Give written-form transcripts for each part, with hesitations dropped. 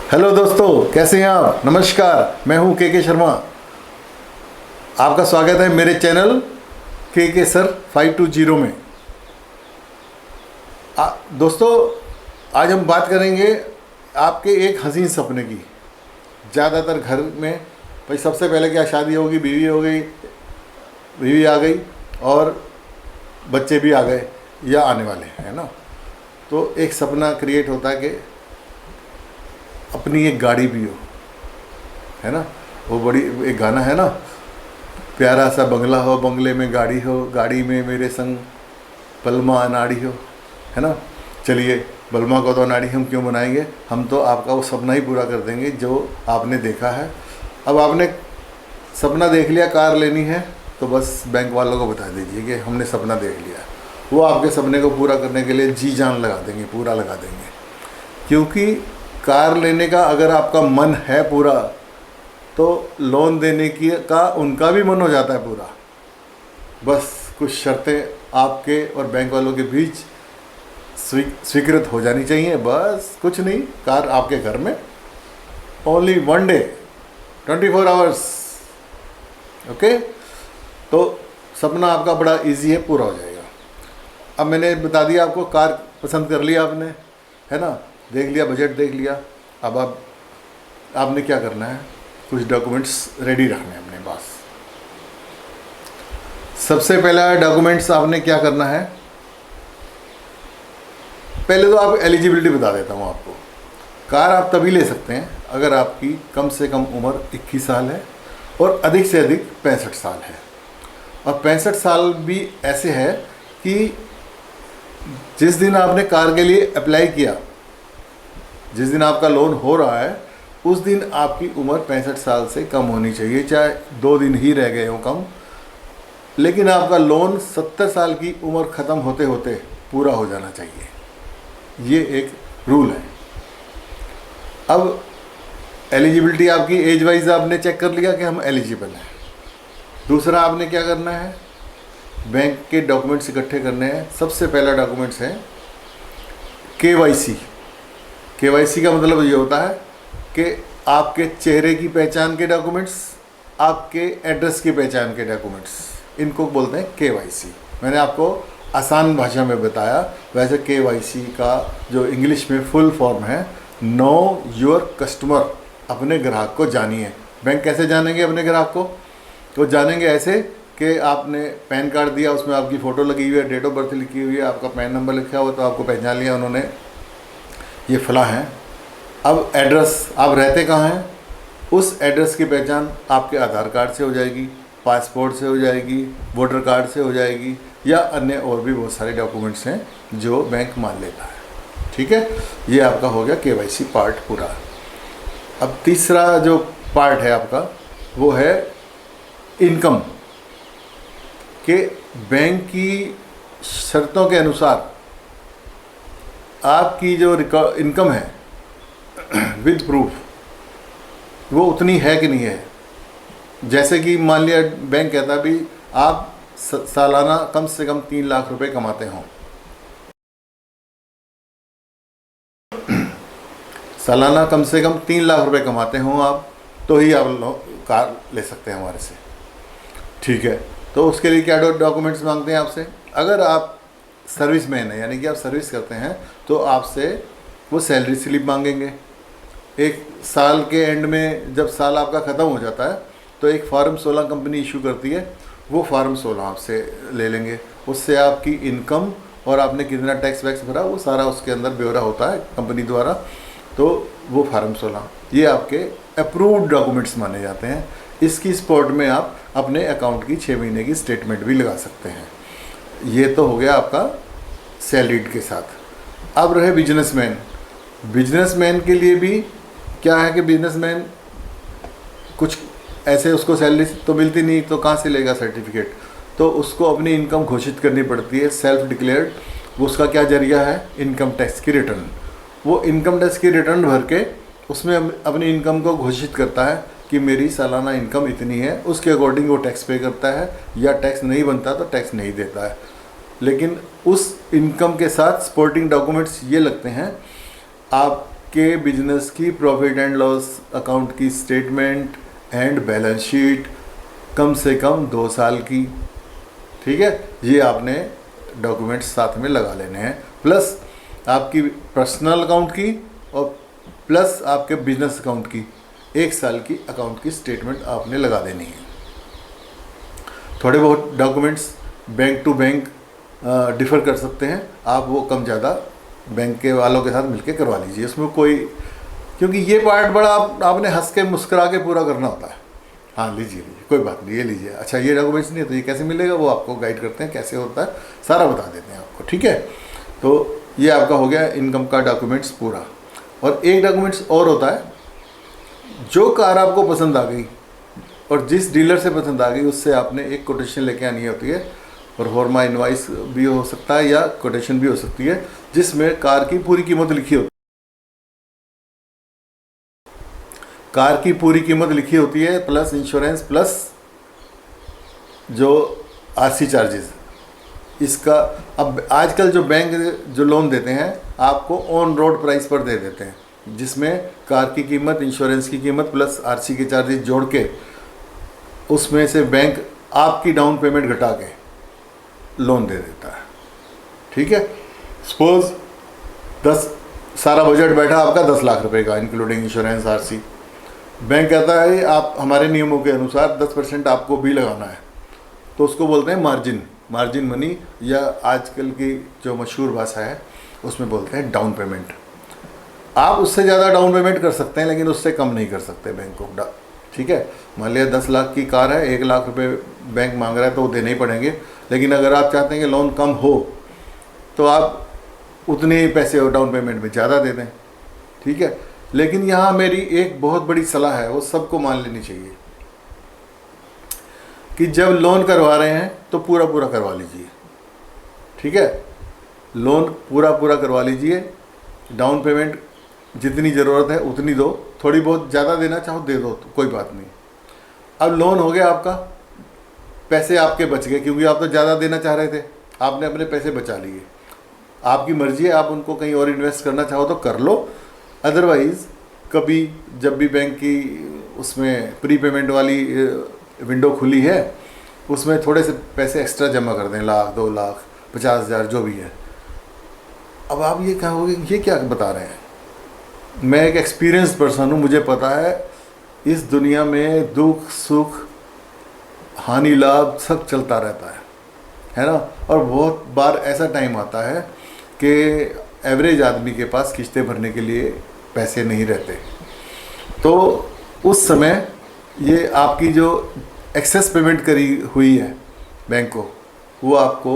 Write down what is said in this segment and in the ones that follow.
Hello दोस्तों, कैसे हैं आप। नमस्कार, मैं हूं के शर्मा। आपका स्वागत है मेरे चैनल के सर 520 में। दोस्तों, आज हम बात करेंगे आपके एक हसीन सपने की। ज़्यादातर घर में भाई सबसे पहले क्या, शादी होगी, बीवी हो गई, बीवी आ गई और बच्चे भी आ गए या आने वाले हैं ना। तो एक सपना क्रिएट होता है कि अपनी एक गाड़ी भी हो, है ना। वो बड़ी एक गाना है ना, प्यारा सा बंगला हो, बंगले में गाड़ी हो, गाड़ी में मेरे संग बलमा अनाड़ी हो, है ना। चलिए, बलमा को तो अनाड़ी हम क्यों बनाएंगे, हम तो आपका वो सपना ही पूरा कर देंगे जो आपने देखा है। अब आपने सपना देख लिया, कार लेनी है, तो बस बैंक वालों को बता दीजिए कि हमने सपना देख लिया। वो आपके सपने को पूरा करने के लिए जी जान लगा देंगे, पूरा लगा देंगे। क्योंकि कार लेने का अगर आपका मन है पूरा, तो लोन देने की का उनका भी मन हो जाता है पूरा। बस कुछ शर्तें आपके और बैंक वालों के बीच स्वीकृत हो जानी चाहिए, बस कुछ नहीं। कार आपके घर में ओनली 1 डे 24 आवर्स। ओके, तो सपना आपका बड़ा इजी है, पूरा हो जाएगा। अब मैंने बता दिया आपको, कार पसंद कर लिया आपने, है ना, देख लिया, बजट देख लिया। अब आपने क्या करना है, कुछ डॉक्यूमेंट्स रेडी रखने हैं अपने पास। सबसे पहला डॉक्यूमेंट्स आपने क्या करना है, पहले तो आप एलिजिबिलिटी बता देता हूँ आपको। कार आप तभी ले सकते हैं अगर आपकी कम से कम उम्र 21 साल है और अधिक से अधिक 65 साल है। और 65 साल भी ऐसे है कि जिस दिन आपने कार के लिए अप्लाई किया, जिस दिन आपका लोन हो रहा है, उस दिन आपकी उम्र 65 साल से कम होनी चाहिए, चाहे 2 दिन ही रह गए हों कम। लेकिन आपका लोन 70 साल की उम्र ख़त्म होते होते पूरा हो जाना चाहिए। ये एक रूल है। अब एलिजिबिलिटी आपकी एज वाइज आपने चेक कर लिया कि हम एलिजिबल हैं। दूसरा आपने क्या करना है, बैंक के डॉक्यूमेंट्स इकट्ठे करने हैं। सबसे पहला डॉक्यूमेंट्स है KYC। KYC का मतलब ये होता है कि आपके चेहरे की पहचान के डॉक्यूमेंट्स, आपके एड्रेस की पहचान के डॉक्यूमेंट्स, इनको बोलते हैं KYC। मैंने आपको आसान भाषा में बताया। वैसे KYC का जो इंग्लिश में फुल फॉर्म है, नो योर कस्टमर। अपने ग्राहक को जानिए। बैंक कैसे जानेंगे अपने ग्राहक को, तो जानेंगे ऐसे कि आपने पैन कार्ड दिया, उसमें आपकी फ़ोटो लगी हुई है, डेट ऑफ बर्थ लिखी हुई है, आपका पैन नंबर लिखा हुआ, तो आपको पहचान लिया उन्होंने, ये फला हैं। अब एड्रेस, आप रहते कहाँ हैं, उस एड्रेस की पहचान आपके आधार कार्ड से हो जाएगी, पासपोर्ट से हो जाएगी, वोटर कार्ड से हो जाएगी, या अन्य और भी बहुत सारे डॉक्यूमेंट्स हैं जो बैंक मान लेता है। ठीक है, ये आपका हो गया KYC पार्ट पूरा। अब तीसरा जो पार्ट है आपका, वो है इनकम। के बैंक की शर्तों के अनुसार आपकी जो इनकम है विद प्रूफ, वो उतनी है कि नहीं है। जैसे कि मान लिया बैंक कहता है भी आप सालाना कम से कम 3 लाख रुपए कमाते हों, सालाना कम से कम 3 लाख रुपए कमाते हों आप, तो ही आप कार ले सकते हैं हमारे से। ठीक है, तो उसके लिए क्या डॉक्यूमेंट्स मांगते हैं आपसे। अगर आप सर्विसमैन है, यानी कि आप सर्विस करते हैं, तो आपसे वो सैलरी स्लिप मांगेंगे। एक साल के एंड में जब साल आपका ख़त्म हो जाता है, तो एक फॉर्म 16 कंपनी इशू करती है, वो फॉर्म 16 आपसे ले लेंगे। उससे आपकी इनकम और आपने कितना टैक्स वैक्स भरा, वो सारा उसके अंदर ब्यौरा होता है कंपनी द्वारा। तो वो फॉर्म 16 ये आपके अप्रूव्ड डॉक्यूमेंट्स माने जाते हैं। इसकी स्पॉट में आप अपने अकाउंट की 6 महीने की स्टेटमेंट भी लगा सकते हैं। ये तो हो गया आपका सैलरीड के साथ। अब रहे बिजनेसमैन। बिजनेसमैन के लिए भी क्या है कि बिजनेसमैन कुछ ऐसे, उसको सैलरी तो मिलती नहीं, तो कहाँ से लेगा सर्टिफिकेट, तो उसको अपनी इनकम घोषित करनी पड़ती है, सेल्फ डिक्लेयर्ड। उसका क्या जरिया है, इनकम टैक्स की रिटर्न। वो इनकम टैक्स की रिटर्न भर के उसमें अपनी इनकम को घोषित करता है कि मेरी सालाना इनकम इतनी है, उसके अकॉर्डिंग वो टैक्स पे करता है, या टैक्स नहीं बनता तो टैक्स नहीं देता है। लेकिन उस इनकम के साथ सपोर्टिंग डॉक्यूमेंट्स ये लगते हैं, आप आपके बिजनेस की प्रॉफिट एंड लॉस अकाउंट की स्टेटमेंट एंड बैलेंस शीट कम से कम 2 साल की, ठीक है, ये आपने डॉक्यूमेंट्स साथ में लगा लेने हैं, प्लस आपकी पर्सनल अकाउंट की और प्लस आपके बिजनेस अकाउंट की 1 साल की अकाउंट की स्टेटमेंट आपने लगा देनी है। थोड़े बहुत documents bank to bank differ कर सकते हैं, आप वो कम ज़्यादा बैंक के वालों के साथ मिलके करवा लीजिए, उसमें कोई, क्योंकि ये पार्ट बड़ा आपने हंस के मुस्कुरा के पूरा करना होता है। हाँ लीजिए कोई बात नहीं, ये लीजिए, अच्छा ये डॉक्यूमेंट्स नहीं है तो ये कैसे मिलेगा, वो आपको गाइड करते हैं कैसे होता है, सारा बता देते हैं आपको, ठीक है। तो ये आपका हो गया इनकम का डॉक्यूमेंट्स पूरा। और एक डॉक्यूमेंट्स और होता है, जो कार आपको पसंद आ गई और जिस डीलर से पसंद आ गई उससे आपने एक कोटेशन लेके आनी होती है, और फॉर्मा इनवाइस भी हो सकता है या कोटेशन भी हो सकती है, जिसमें कार की पूरी कीमत लिखी होती है। कार की पूरी कीमत लिखी होती है, प्लस इंश्योरेंस, प्लस जो आरसी चार्जेस इसका। अब आजकल जो बैंक जो लोन देते हैं आपको ऑन रोड प्राइस पर दे देते हैं, जिसमें कार की कीमत, इंश्योरेंस की कीमत प्लस आरसी के चार्जेस जोड़ के उसमें से बैंक आपकी डाउन पेमेंट घटा के लोन दे देता है, ठीक है। सपोज 10 सारा बजट बैठा आपका 10 लाख रुपए का इंक्लूडिंग इंश्योरेंस आरसी, बैंक कहता है आप हमारे नियमों के अनुसार 10% आपको भी लगाना है, तो उसको बोलते हैं मार्जिन मनी, या आजकल की जो मशहूर भाषा है उसमें बोलते हैं डाउन पेमेंट। आप उससे ज़्यादा डाउन पेमेंट कर सकते हैं लेकिन उससे कम नहीं कर सकते बैंक को, ठीक है। मान लिया 10 लाख की कार है, 1 लाख रुपए बैंक मांग रहा है तो वो देने ही पड़ेंगे, लेकिन अगर आप चाहते हैं कि लोन कम हो तो आप उतने ही पैसे डाउन पेमेंट में ज़्यादा दे दें, ठीक है। लेकिन यहाँ मेरी एक बहुत बड़ी सलाह है, वो सबको मान लेनी चाहिए कि जब लोन करवा रहे हैं तो पूरा करवा लीजिए, ठीक है। लोन पूरा करवा लीजिए, डाउन पेमेंट जितनी ज़रूरत है उतनी दो, थोड़ी बहुत ज़्यादा देना चाहो दे दो तो कोई बात नहीं। अब लोन हो गया आपका, पैसे आपके बच गए, क्योंकि आप तो ज़्यादा देना चाह रहे थे, आपने अपने पैसे बचा लिए, आपकी मर्जी है, आप उनको कहीं और इन्वेस्ट करना चाहो तो कर लो, अदरवाइज़ कभी जब भी बैंक की उसमें प्री पेमेंट वाली विंडो खुली है उसमें थोड़े से पैसे एक्स्ट्रा जमा कर दें, 1 लाख 2 लाख 50,000 जो भी है। अब आप ये कहोगे ये क्या बता रहे हैं, मैं एक एक्सपीरियंस्ड पर्सन हूँ, मुझे पता है इस दुनिया में दुख सुख हानि लाभ सब चलता रहता है ना। और बहुत बार ऐसा टाइम आता है कि एवरेज आदमी के पास किस्तें भरने के लिए पैसे नहीं रहते, तो उस समय ये आपकी जो एक्सेस पेमेंट करी हुई है बैंक को, वो आपको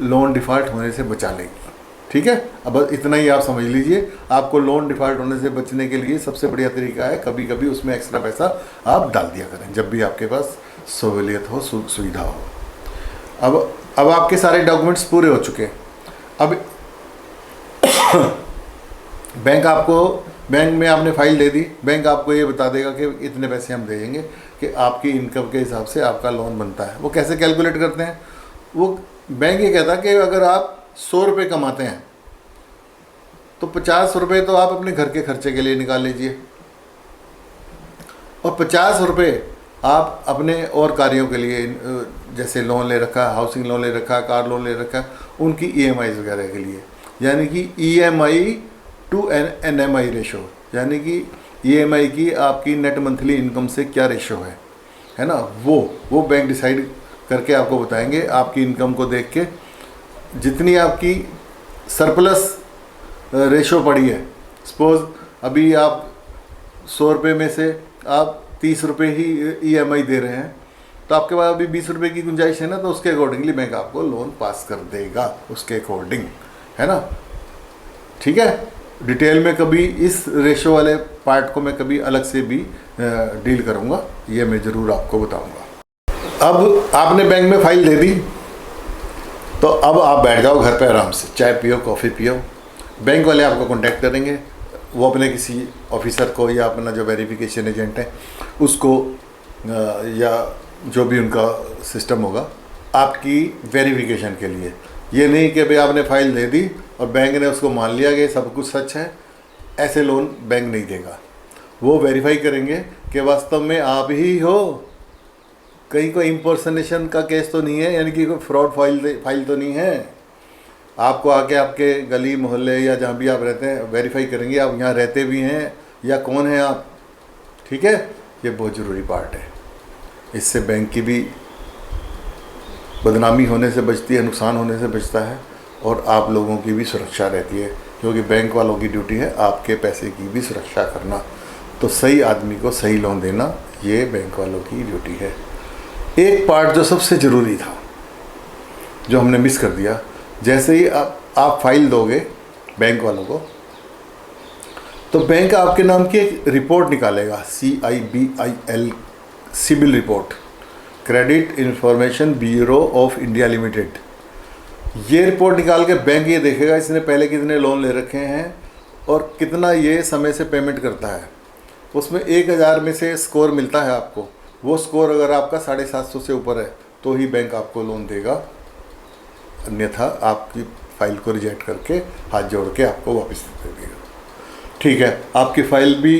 लोन डिफ़ॉल्ट होने से बचा लेगी, ठीक है। अब इतना ही आप समझ लीजिए, आपको लोन डिफ़ॉल्ट होने से बचने के लिए सबसे बढ़िया तरीका है कभी कभी उसमें एक्स्ट्रा पैसा आप डाल दिया करें जब भी आपके पास सहूलियत हो, सुविधा हो। अब आपके सारे डॉक्यूमेंट्स पूरे हो चुके हैं। अब बैंक में आपने फाइल दे दी, बैंक आपको ये बता देगा कि इतने पैसे हम दे देंगे कि आपकी इनकम के हिसाब से आपका लोन बनता है। वो कैसे कैलकुलेट करते हैं, वो बैंक ये कहता है कि अगर आप 100 रुपये कमाते हैं तो 50 रुपये तो आप अपने घर के खर्चे के लिए निकाल लीजिए, और 50 रुपये आप अपने और कार्यों के लिए, जैसे लोन ले रखा है, हाउसिंग लोन ले रखा है, कार लोन ले रखा है, उनकी EMI वगैरह के लिए, यानी कि EMI टू NMI रेशो, यानी कि EMI की आपकी नेट मंथली इनकम से क्या रेशो है ना, वो बैंक डिसाइड करके आपको बताएंगे। आपकी इनकम को देख के जितनी आपकी सरप्लस रेशो पड़ी है, सपोज़ अभी आप 100 रुपये में से आप 30 रुपये ही EMI दे रहे हैं, तो आपके पास अभी 20 रुपये की गुंजाइश है ना, तो उसके अकॉर्डिंगली बैंक आपको लोन पास कर देगा, उसके अकॉर्डिंग, है ना, ठीक है। डिटेल में कभी इस रेशो वाले पार्ट को मैं कभी अलग से भी डील करूँगा, ये मैं ज़रूर आपको बताऊँगा। अब आपने बैंक में फ़ाइल दे दी, तो अब आप बैठ जाओ घर पे आराम से, चाय पियो, कॉफ़ी पियो, बैंक वाले आपको कांटेक्ट करेंगे, वो अपने किसी ऑफिसर को या अपना जो वेरिफिकेशन एजेंट है उसको या जो भी उनका सिस्टम होगा आपकी वेरिफिकेशन के लिए। ये नहीं कि भाई आपने फ़ाइल दे दी और बैंक ने उसको मान लिया कि सब कुछ सच है, ऐसे लोन बैंक नहीं देगा। वो वेरीफाई करेंगे कि वास्तव में आप ही हो, कहीं कोई इम्पर्सनेशन का केस तो नहीं है, यानी कि कोई फ्रॉड फाइल तो नहीं है। आपको आके आपके गली मोहल्ले या जहाँ भी आप रहते हैं वेरीफाई करेंगे आप यहाँ रहते भी हैं या कौन है आप। ठीक है, ये बहुत ज़रूरी पार्ट है। इससे बैंक की भी बदनामी होने से बचती है, नुकसान होने से बचता है, और आप लोगों की भी सुरक्षा रहती है, क्योंकि बैंक वालों की ड्यूटी है आपके पैसे की भी सुरक्षा करना। तो सही आदमी को सही लोन देना, ये बैंक वालों की ड्यूटी है। एक पार्ट जो सबसे ज़रूरी था, जो हमने मिस कर दिया, जैसे ही आप फाइल दोगे बैंक वालों को, तो बैंक आपके नाम की एक रिपोर्ट निकालेगा, CIBIL, CIBIL report, credit information bureau of India limited. ये रिपोर्ट निकाल के बैंक ये देखेगा इसने पहले कितने लोन ले रखे हैं और कितना ये समय से पेमेंट करता है। उसमें 1000 में से स्कोर मिलता है आपको। वो स्कोर अगर आपका 750 से ऊपर है तो ही बैंक आपको लोन देगा, अन्यथा आपकी फ़ाइल को रिजेक्ट करके हाथ जोड़ के आपको वापस दे देगा। ठीक है, आपकी फ़ाइल भी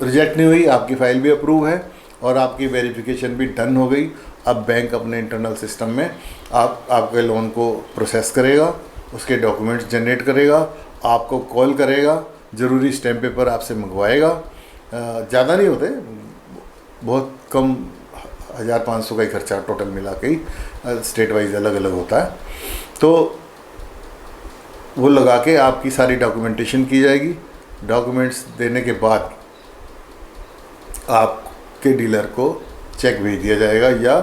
रिजेक्ट नहीं हुई, आपकी फ़ाइल भी अप्रूव है और आपकी वेरिफिकेशन भी डन हो गई। अब बैंक अपने इंटरनल सिस्टम में आपके लोन को प्रोसेस करेगा, उसके डॉक्यूमेंट्स जनरेट करेगा, आपको कॉल करेगा, ज़रूरी स्टैम्प पेपर आपसे मंगवाएगा। ज़्यादा नहीं होते, बहुत कम 1500 का ही खर्चा टोटल मिला के ही, स्टेट वाइज अलग अलग होता है। तो वो लगा के आपकी सारी डॉक्यूमेंटेशन की जाएगी। डॉक्यूमेंट्स देने के बाद आपके डीलर को चेक भेज दिया जाएगा या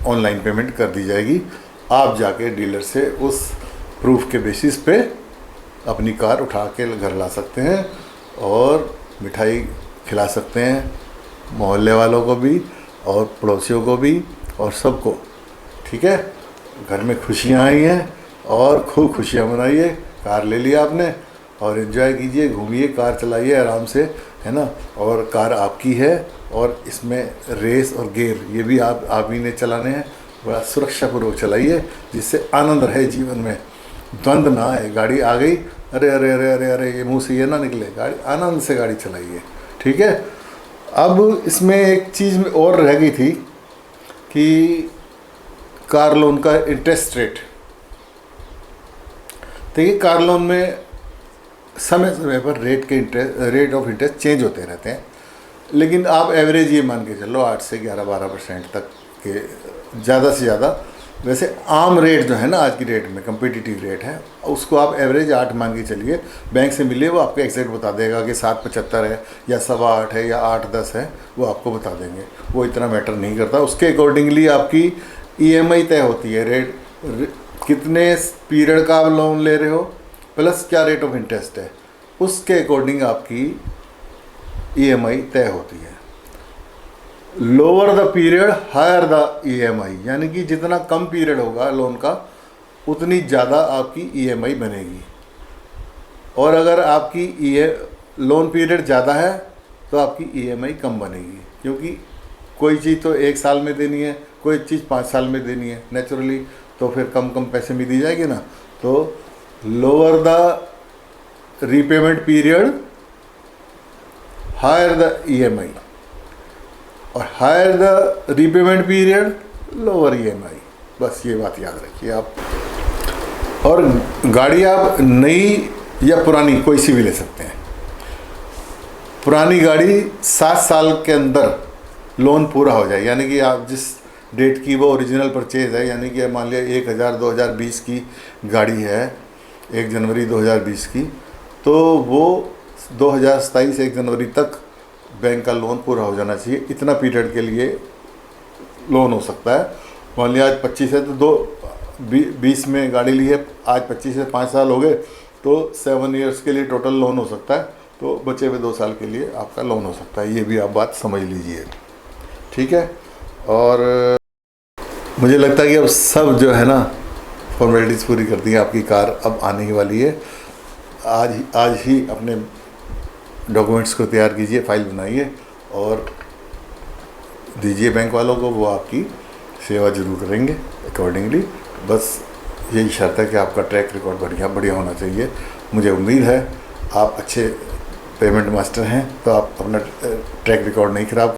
ऑनलाइन पेमेंट कर दी जाएगी। आप जाके डीलर से उस प्रूफ के बेसिस पे अपनी कार उठा के घर ला सकते हैं और मिठाई खिला सकते हैं, मोहल्ले वालों को भी और पड़ोसियों को भी और सबको। ठीक है, घर में खुशियाँ आई हैं और खूब खुशियाँ मनाइए। कार ले लिया आपने और एंजॉय कीजिए, घूमिए, कार चलाइए आराम से, है ना। और कार आपकी है और इसमें रेस और गियर ये भी आप ही ने चलाने हैं। बड़ा सुरक्षापूर्वक चलाइए जिससे आनंद रहे जीवन में, द्वंद्व ना आए। गाड़ी आ गई, अरे अरे अरे अरे अरे ये मुँह से ये ना निकले, गाड़ी आनंद से गाड़ी चलाइए। ठीक है, अब इसमें एक चीज़ में और रह गई थी कि कार लोन का इंटरेस्ट रेट। देखिए, कार लोन में समय समय पर रेट ऑफ इंटरेस्ट चेंज होते रहते हैं, लेकिन आप एवरेज ये मान के चलो 8 से 11-12% तक के, ज़्यादा से ज़्यादा। वैसे आम रेट जो है ना आज की डेट में कम्पिटिटिव रेट है, उसको आप एवरेज 8 मान के चलिए। बैंक से मिलिए, वो आपको एग्जैक्ट बता देगा कि 7.75 है या 8.25 है या 8.10 है, वो आपको बता देंगे। वो इतना मैटर नहीं करता, उसके अकॉर्डिंगली आपकी EMI तय होती है। कितने पीरियड का आप लोन ले रहे हो प्लस क्या रेट ऑफ इंटरेस्ट है, उसके अकॉर्डिंग आपकी EMI तय होती है। Lower the period higher the EMI, यानी कि जितना कम पीरियड होगा लोन का उतनी ज़्यादा आपकी EMI बनेगी। और अगर आपकी लोन पीरियड ज़्यादा है तो आपकी EMI कम बनेगी, क्योंकि कोई चीज़ तो 1 साल में देनी है, कोई चीज़ 5 साल में देनी है नेचुरली, तो फिर कम कम पैसे में दी जाएगी ना। तो lower the repayment period higher the EMI और higher the repayment period lower EMI। बस ये बात याद रखिए आप। और गाड़ी आप नई या पुरानी कोई सी भी ले सकते हैं। पुरानी गाड़ी 7 साल के अंदर लोन पूरा हो जाए, यानी कि आप जिस डेट की वो ओरिजिनल परचेज है, यानी कि मान लिया 2020 की गाड़ी है, 1 जनवरी 2020 की, तो वो 2027 1 जनवरी तक बैंक का लोन पूरा हो जाना चाहिए। इतना पीरियड के लिए लोन हो सकता है। मान लिया आज 25 है तो 20 में गाड़ी ली है, आज 25 से 5 साल हो गए तो 7 ईयर्स के लिए टोटल लोन हो सकता है। तो बचे हुए 2 साल के लिए आपका लोन हो सकता है। ये भी आप बात समझ लीजिए, ठीक है। और मुझे लगता है कि अब सब जो है ना फॉर्मेलिटीज़ पूरी कर दी है। आपकी कार अब आने ही वाली है। आज ही अपने डॉक्यूमेंट्स को तैयार कीजिए, फाइल बनाइए और दीजिए बैंक वालों को, वो आपकी सेवा जरूर करेंगे अकॉर्डिंगली। बस यही शर्त है कि आपका ट्रैक रिकॉर्ड बढ़िया होना चाहिए। मुझे उम्मीद है आप अच्छे पेमेंट मास्टर हैं तो आप अपना ट्रैक रिकॉर्ड नहीं खराब